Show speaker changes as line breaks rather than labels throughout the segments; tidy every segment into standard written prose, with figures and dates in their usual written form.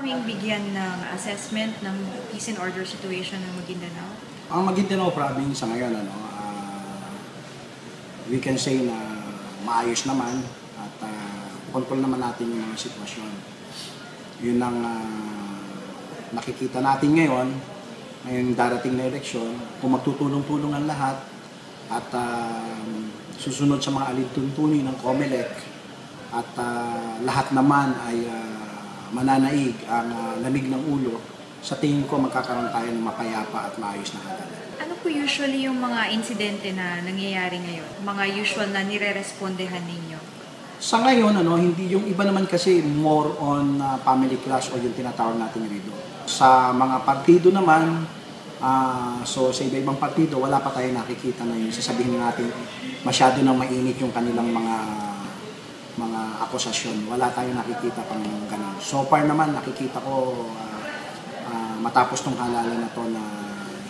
kaming bigyan ng assessment ng peace and order situation ng Maguindanao?
Ang Maguindanao province sa ngayon, we can say na maayos naman at control naman natin yung mga sitwasyon. Yun ang nakikita natin ngayon, ngayong darating na eleksyon, kung magtutulong-tulong ang lahat at susunod sa mga alintuntunin ng COMELEC at lahat naman ay mananaig ang lamig ng ulo, sa tingin ko magkakaroon tayo ng mapayapa at maayos na halalan.
Ano po usually yung mga insidente na nangyayari ngayon? Mga usual na nire-respondehan ninyo?
Sa ngayon, hindi yung iba naman kasi more on family clash o yung tinatawag natin rito. Sa mga partido naman, so sa iba-ibang partido, wala pa tayo nakikita na yung sasabihin natin masyado nang mainit yung kanilang mga akusasyon. Wala tayong nakikita pang ganun. So far naman, nakikita ko matapos tong halalan na to na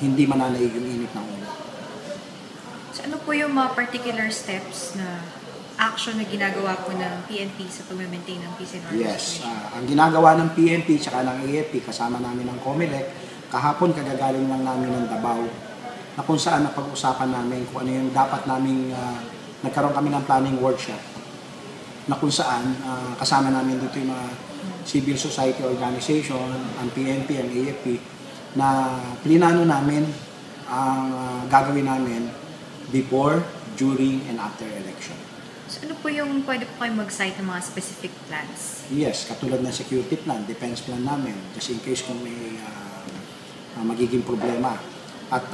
hindi mananaig yung init ng ulo.
So ano po yung mga particular steps na action na ginagawa po ng PNP sa pag-maintain ng peace and order?
Yes, ang ginagawa ng PNP at ng AFP kasama namin ng COMELEC, kahapon kagagaling lang namin ng Davao na kung saan napag-usapan namin kung ano yung dapat naming nagkaroon kami ng planning workshop na kung saan kasama namin dito yung mga civil society organization, ang PNP, ang AFP, na plinano namin ang gagawin namin before, during, and after election.
So ano po yung pwede po kayo mag-cite ng mga specific plans?
Yes, katulad ng security plan, defense plan namin, just in case kung may magiging problema. At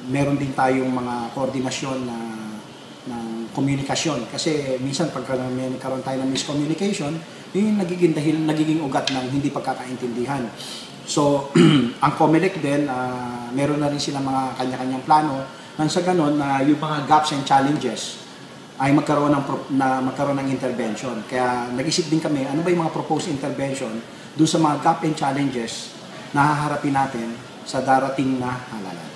meron din tayong mga koordinasyon ng komunikasyon. Kasi minsan pagka may nagkaroon tayo ng miscommunication, yun yung nagiging ugat ng hindi pagkakaintindihan. So, ang COMELEC din, meron na rin silang mga kanya-kanyang plano nang sa ganon na yung mga gaps and challenges ay magkaroon ng intervention. Kaya nag-isip din kami, ano ba yung mga proposed intervention doon sa mga gap and challenges na haharapin natin sa darating na halalan.